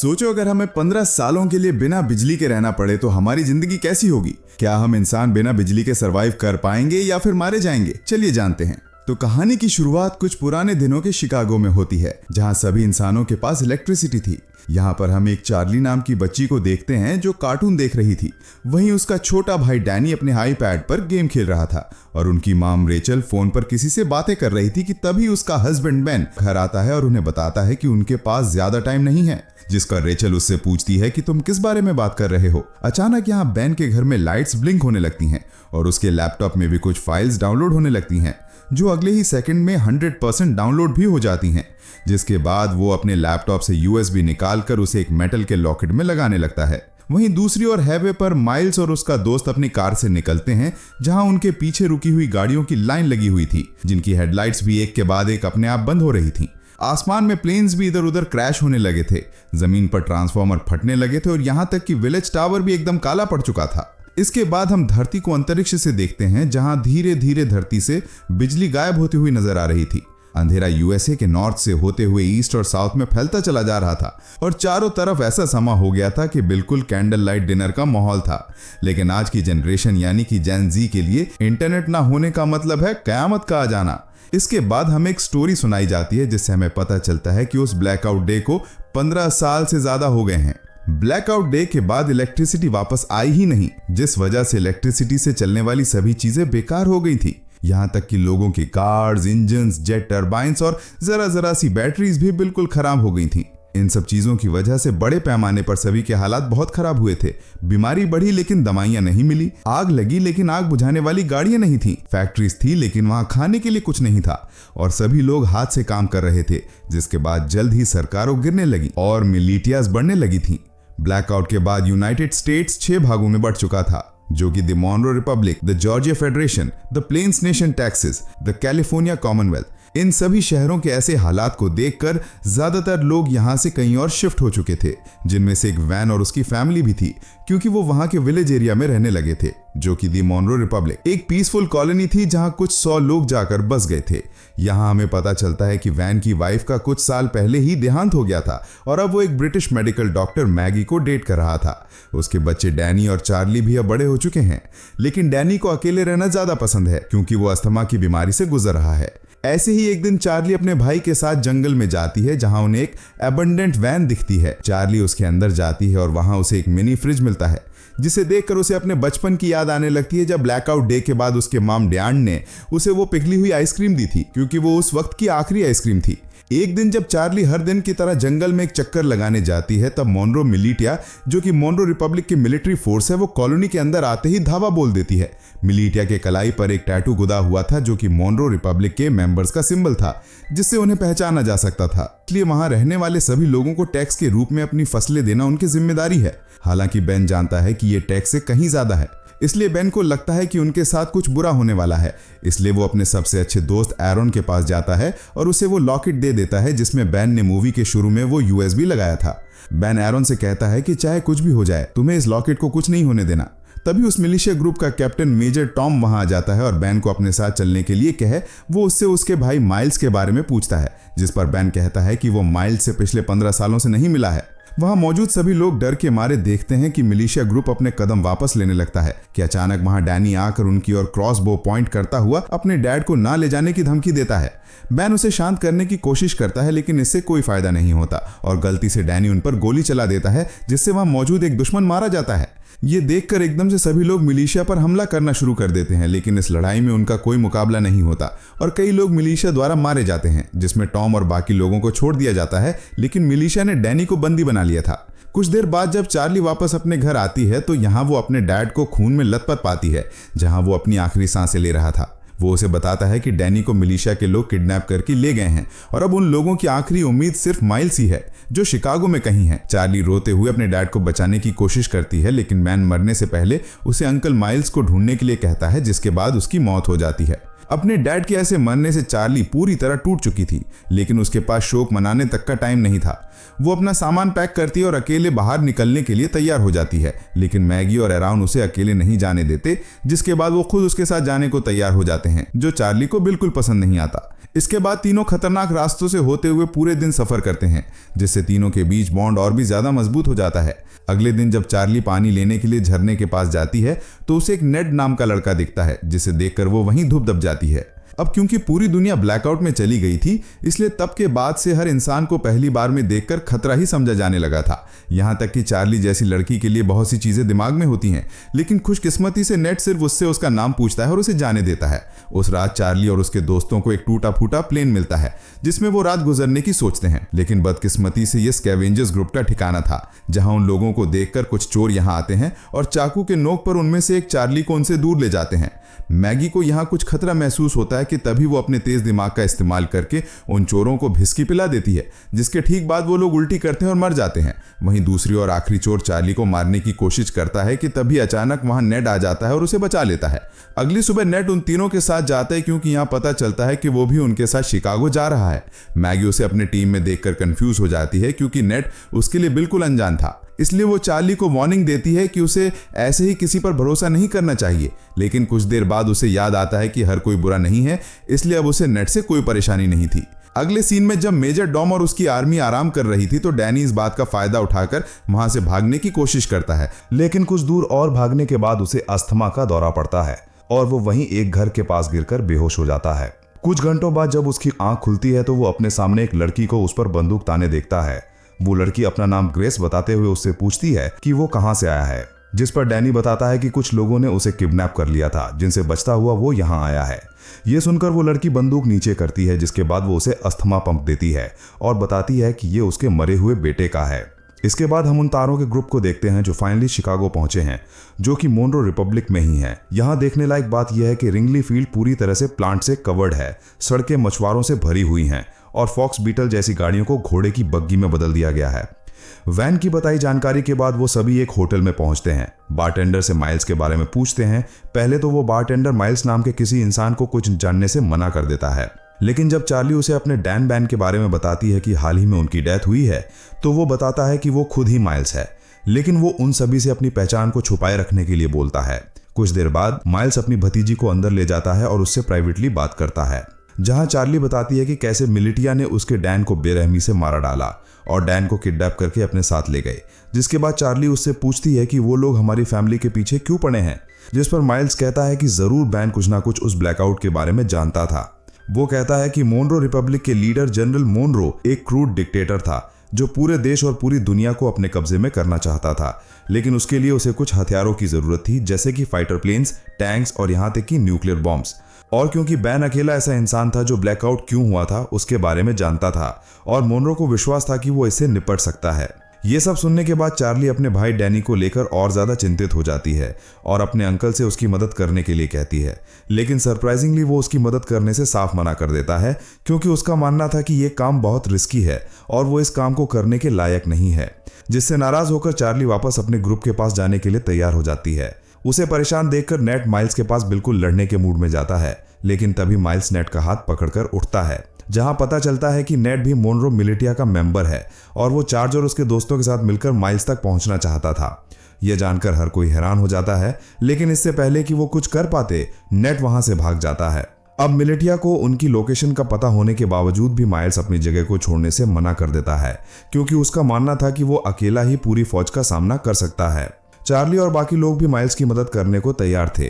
सोचो अगर हमें 15 सालों के लिए बिना बिजली के रहना पड़े तो हमारी जिंदगी कैसी होगी। क्या हम इंसान बिना बिजली के सरवाइव कर पाएंगे या फिर मारे जाएंगे। चलिए जानते हैं। तो कहानी की शुरुआत कुछ पुराने दिनों के शिकागो में होती है, जहां सभी इंसानों के पास इलेक्ट्रिसिटी थी। यहाँ पर हम एक चार्ली नाम की बच्ची को देखते हैं जो कार्टून देख रही थी। वहीं उसका छोटा भाई डैनी अपने आईपैड पर गेम खेल रहा था और उनकी माम रेचल फोन पर किसी से बातें कर रही थी कि तभी उसका हस्बैंड बेन घर आता है और उन्हें बताता है कि उनके पास ज्यादा टाइम नहीं है। जिसका रेचल उससे पूछती है कि तुम किस बारे में बात कर रहे हो। अचानक यहाँ बेन के घर में लाइट्स ब्लिंक होने लगती हैं और उसके लैपटॉप में भी कुछ फाइल्स डाउनलोड होने लगती हैं, जो अगले ही सेकंड में 100% डाउनलोड भी हो जाती हैं। जिसके बाद वो अपने लैपटॉप से USB निकालकर उसे एक मेटल के लॉकेट में लगाने लगता है। वहीं दूसरी ओर हाईवे पर माइल्स और उसका दोस्त अपनी कार से निकलते हैं, जहां उनके पीछे रुकी हुई गाड़ियों की लाइन लगी हुई थी, जिनकी हेडलाइट्स भी एक के बाद एक अपने आप बंद हो रही थी। आसमान में प्लेन्स भी इधर उधर क्रैश होने लगे थे, जमीन पर ट्रांसफार्मर फटने लगे थे और यहाँ तक कि विलेज टावर भी एकदम काला पड़ चुका था। इसके बाद हम धरती को अंतरिक्ष से देखते हैं, जहां धीरे धीरे धरती से बिजली गायब होती हुई नजर आ रही थी। अंधेरा USA के नॉर्थ से होते हुए ईस्ट और साउथ में फैलता चला जा रहा था और चारों तरफ ऐसा समा हो गया था कि बिल्कुल कैंडल लाइट डिनर का माहौल था। लेकिन आज की जनरेशन यानी कि जेन Z के लिए इंटरनेट ना होने का मतलब है कयामत का आ जाना। इसके बाद हमें एक स्टोरी सुनाई जाती है, जिससे हमें पता चलता है कि उस ब्लैकआउट डे को 15 साल से ज्यादा हो गए हैं। ब्लैकआउट डे के बाद इलेक्ट्रिसिटी वापस आई ही नहीं, जिस वजह से इलेक्ट्रिसिटी से चलने वाली सभी चीजें बेकार हो गई थी। यहाँ तक कि लोगों की कार्स, इंजन्स, जेट टर्बाइंस और जरा सी बैटरीज भी बिल्कुल खराब हो गई थी। इन सब चीजों की वजह से बड़े पैमाने पर सभी के हालात बहुत खराब हुए थे। बीमारी बढ़ी लेकिन दवाइयां नहीं मिली, आग लगी लेकिन आग बुझाने वाली गाड़ियां नहीं थी, फैक्ट्रीज थी लेकिन वहां खाने के लिए कुछ नहीं था और सभी लोग हाथ से काम कर रहे थे। जिसके बाद जल्द ही सरकारों गिरने लगी और मिलिटियाज बढ़ने लगी थी। ब्लैकआउट के बाद यूनाइटेड स्टेट्स 6 भागों में बढ़ चुका था, जो कि the Monroe Republic, the Georgia Federation, the Plains Nation Texas, the California Commonwealth. इन सभी शहरों के ऐसे हालात को देखकर ज्यादातर लोग यहाँ से कहीं और शिफ्ट हो चुके थे, जिनमें से एक वैन और उसकी फैमिली भी थी, क्योंकि वो वहां के विलेज एरिया में रहने लगे थे, जो कि दी मोनरो रिपब्लिक एक पीसफुल कॉलोनी थी, जहां कुछ 100 लोग जाकर बस गए थे। यहाँ हमें पता चलता है कि वैन की वाइफ का कुछ साल पहले ही देहांत हो गया था और अब वो एक ब्रिटिश मेडिकल डॉक्टर मैगी को डेट कर रहा था। उसके बच्चे डैनी और चार्ली भी अब बड़े हो चुके हैं, लेकिन डैनी को अकेले रहना ज्यादा पसंद है, क्योंकि वो अस्थमा की बीमारी से गुजर रहा है। ऐसे ही एक दिन चार्ली अपने भाई के साथ जंगल में जाती है, जहां उन्हें एक एबंडेंट वैन दिखती है। चार्ली उसके अंदर जाती है और वहां उसे एक मिनी फ्रिज मिलता है, जिसे देखकर उसे अपने बचपन की याद आने लगती है, जब ब्लैकआउट डे के बाद उसके माम डैन ने उसे वो पिघली हुई आइसक्रीम दी थी, क्योंकि वो उस वक्त की आखिरी आइसक्रीम थी। एक दिन जब चार्ली हर दिन की तरह जंगल में एक चक्कर लगाने जाती है, तब मोनरो मिलिटिया, जो कि मोनरो रिपब्लिक की मिलिट्री फोर्स है, वो कॉलोनी के अंदर आते ही धावा बोल देती है। मिलिटिया के कलाई पर एक टैटू गुदा हुआ था, जो कि मोनरो रिपब्लिक के मेंबर्स का सिंबल था, जिससे उन्हें पहचाना जा सकता था। इसलिए वहां रहने वाले सभी लोगों को टैक्स के रूप में अपनी फसलें देना उनकी जिम्मेदारी है। हालांकि बेन जानता है कि ये टैक्स से कहीं ज्यादा है, इसलिए बेन को लगता है कि उनके साथ कुछ बुरा होने वाला है। इसलिए वो अपने सबसे अच्छे दोस्त एरोन के पास जाता है और उसे वो लॉकेट दे देता है, जिसमें बेन ने मूवी के शुरू में वो USB लगाया था। बेन एरोन से कहता है कि चाहे कुछ भी हो जाए, तुम्हें इस लॉकेट को कुछ नहीं होने देना। तभी उस मिलिशिया ग्रुप का कैप्टन मेजर टॉम वहां आ जाता है और बेन को अपने साथ चलने के लिए कहे वो उससे उसके भाई माइल्स के बारे में पूछता है, जिस पर बेन कहता है कि वो माइल्स से पिछले 15 सालों से नहीं मिला है। वहां मौजूद सभी लोग डर के मारे देखते हैं कि मिलिशिया ग्रुप अपने कदम वापस लेने लगता है कि अचानक वहां डैनी आकर उनकी ओर क्रॉस बो पॉइंट करता हुआ अपने डैड को ना ले जाने की धमकी देता है। बेन उसे शांत करने की कोशिश करता है, लेकिन इससे कोई फायदा नहीं होता और गलती से डैनी उन पर गोली चला देता है, जिससे वहां मौजूद एक दुश्मन मारा जाता है। ये देखकर एकदम से सभी लोग मिलिशिया पर हमला करना शुरू कर देते हैं, लेकिन इस लड़ाई में उनका कोई मुकाबला नहीं होता और कई लोग मिलिशिया द्वारा मारे जाते हैं, जिसमें टॉम और बाकी लोगों को छोड़ दिया जाता है, लेकिन मिलिशिया ने डैनी को बंदी बना लिया था। कुछ देर बाद जब चार्ली वापस अपने घर आती है, तो यहाँ वो अपने डैड को खून में लथपथ पाती है, जहाँ वो अपनी आखिरी सांसें ले रहा था। वो उसे बताता है कि डैनी को मिलिशिया के लोग किडनैप करके ले गए हैं और अब उन लोगों की आखिरी उम्मीद सिर्फ माइल्स ही है, जो शिकागो में कहीं है। चार्ली रोते हुए अपने डैड को बचाने की कोशिश करती है, लेकिन मैन मरने से पहले उसे अंकल माइल्स को ढूंढने के लिए कहता है, जिसके बाद उसकी मौत हो जाती है। अपने डैड के ऐसे मरने से चार्ली पूरी तरह टूट चुकी थी, लेकिन उसके पास शोक मनाने तक का टाइम नहीं था। वो अपना सामान पैक करती है और अकेले बाहर निकलने के लिए तैयार हो जाती है, लेकिन मैगी और एराउन उसे अकेले नहीं जाने देते, जिसके बाद वो खुद उसके साथ जाने को तैयार हो जाते हैं, जो चार्ली को बिल्कुल पसंद नहीं आता। इसके बाद तीनों खतरनाक रास्तों से होते हुए पूरे दिन सफर करते हैं, जिससे तीनों के बीच बॉन्ड और भी ज्यादा मजबूत हो जाता है। अगले दिन जब चार्ली पानी लेने के लिए झरने के पास जाती है तो उसे एक नेड नाम का लड़का दिखता है, जिसे देखकर वो वहीं धुप दब जाती है। अब क्योंकि पूरी दुनिया ब्लैकआउट में चली गई थी, इसलिए तब के बाद से हर इंसान को पहली बार में देखकर खतरा ही समझा जाने लगा था। यहाँ तक कि चार्ली जैसी लड़की के लिए बहुत सी चीजें दिमाग में होती हैं, लेकिन खुशकिस्मती से नेट सिर्फ उससे उसका नाम पूछता है और उसे जाने देता है। उस रात चार्ली और उसके दोस्तों को एक टूटा फूटा प्लेन मिलता है, जिसमें वो रात गुजरने की सोचते हैं, लेकिन बदकिस्मती से ये स्कैवेंजर्स ग्रुप का ठिकाना था, जहां उन लोगों को देखकर कुछ चोर यहां आते हैं और चाकू के नोक पर उनमें से एक चार्ली को उनसे दूर ले जाते हैं। मैगी को यहाँ कुछ खतरा महसूस होता है कि तभी वो अपने तेज दिमाग का इस्तेमाल करके उन चोरों को भिस्की पिला देती है, जिसके ठीक बाद वो लोग उल्टी करते हैं और मर जाते हैं। वहीं दूसरी और आखिरी चोर चार्ली को मारने की कोशिश करता है कि तभी अचानक वहां नेड आ जाता है और उसे बचा लेता है। अगली सुबह नेड उन तीनों के साथ जाता है, क्योंकि यहाँ पता चलता है कि वो भी उनके साथ शिकागो जा रहा है। मैगी उसे अपने टीम में देखकर कंफ्यूज हो जाती है, क्योंकि नेड उसके लिए बिल्कुल अनजान था। इसलिए वो चार्ली को वार्निंग देती है कि उसे ऐसे ही किसी पर भरोसा नहीं करना चाहिए, लेकिन कुछ देर बाद उसे याद आता है कि हर कोई बुरा नहीं है, इसलिए अब उसे नेड से कोई परेशानी नहीं थी। अगले सीन में जब मेजर डॉम और उसकी आर्मी आराम कर रही थी, तो डैनी इस बात का फायदा उठाकर वहां से भागने की कोशिश करता है, लेकिन कुछ दूर और भागने के बाद उसे अस्थमा का दौरा पड़ता है और वो वहीं एक घर के पास गिरकर बेहोश हो जाता है। कुछ घंटों बाद जब उसकी आंख खुलती है तो वो अपने सामने एक लड़की को उस पर बंदूक ताने देखता है। वो लड़की अपना नाम ग्रेस बताते हुए उससे पूछती है कि वो कहां से आया है, जिस पर डैनी बताता है कि कुछ लोगों ने उसे किडनैप कर लिया था, जिनसे बचता हुआ वो यहां आया है। ये सुनकर वो लड़की बंदूक नीचे करती है, जिसके बाद वो उसे अस्थमा पंप देती है और बताती है कि ये उसके मरे हुए बेटे का है। इसके बाद हम उन तारों के ग्रुप को देखते हैं जो फाइनली शिकागो पहुंचे हैं, जो कि मोनरो रिपब्लिक में ही है। यहाँ देखने लायक बात यह है कि रिंगली फील्ड पूरी तरह से प्लांट से कवर्ड है, सड़कें मछुआरों से भरी हुई हैं और फॉक्स बीटल जैसी गाड़ियों को घोड़े की बग्गी में बदल दिया गया है। वैन की बताई जानकारी के बाद वो सभी एक होटल में पहुंचते हैं। बारटेंडर से माइल्स के बारे में पूछते हैं। पहले तो वो बारटेंडर माइल्स नाम के किसी इंसान को कुछ जानने से मना कर देता है, लेकिन जब चार्ली उसे अपने डैन बैन के बारे में बताती है कि हाल ही में उनकी डेथ हुई है, तो वो बताता है कि वो खुद ही माइल्स है, लेकिन वो उन सभी से अपनी पहचान को छुपाए रखने के लिए बोलता है। कुछ देर बाद माइल्स अपनी भतीजी को अंदर ले जाता है और उससे प्राइवेटली बात करता है, जहां चार्ली बताती है कि कैसे मिलिटिया ने उसके डैन को बेरहमी से मारा डाला और डैन को किडनैप करके अपने साथ ले गए। जिसके बाद चार्ली उससे पूछती है कि वो लोग हमारी फैमिली के पीछे क्यों पड़े हैं, जिस पर माइल्स कहता है कि जरूर बैन कुछ ना कुछ उस ब्लैकआउट के बारे में जानता था। वो कहता है कि मोनरो रिपब्लिक के लीडर जनरल मोनरो एक क्रूड डिक्टेटर था, जो पूरे देश और पूरी दुनिया को अपने कब्जे में करना चाहता था, लेकिन उसके लिए उसे कुछ हथियारों की जरूरत थी, जैसे कि फाइटर प्लेन्स, टैंक्स और यहाँ तक कि न्यूक्लियर बॉम्ब्स। और क्योंकि बैन अकेला ऐसा इंसान था जो ब्लैकआउट क्यों हुआ था उसके बारे में जानता था, और मोनरो को विश्वास था कि वो इससे निपट सकता है। ये सब सुनने के बाद चार्ली अपने भाई डैनी को लेकर और ज्यादा चिंतित हो जाती है और अपने अंकल से उसकी मदद करने के लिए कहती है, लेकिन सरप्राइजिंगली वो उसकी मदद करने से साफ मना कर देता है, क्योंकि उसका मानना था कि ये काम बहुत रिस्की है और वो इस काम को करने के लायक नहीं है। जिससे नाराज होकर चार्ली वापस अपने ग्रुप के पास जाने के लिए तैयार हो जाती है। उसे परेशान देखकर नेट माइल्स के पास बिल्कुल लड़ने के मूड में जाता है, लेकिन तभी माइल्स नेट का हाथ पकड़कर उठता है, जहां पता चलता है कि नेट भी मोनरो मिलिटिया का मेंबर है और वो चार्ज और उसके दोस्तों के साथ मिलकर माइल्स तक पहुंचना चाहता था। यह जानकर हर कोई हैरान हो जाता है, लेकिन इससे पहले कि वो कुछ कर पाते, नेट वहां से भाग जाता है। अब मिलिटिया को उनकी लोकेशन का पता होने के बावजूद भी माइल्स अपनी जगह को छोड़ने से मना कर देता है, क्योंकि उसका मानना था कि वो अकेला ही पूरी फौज का सामना कर सकता है। चार्ली और बाकी लोग भी माइल्स की मदद करने को तैयार थे,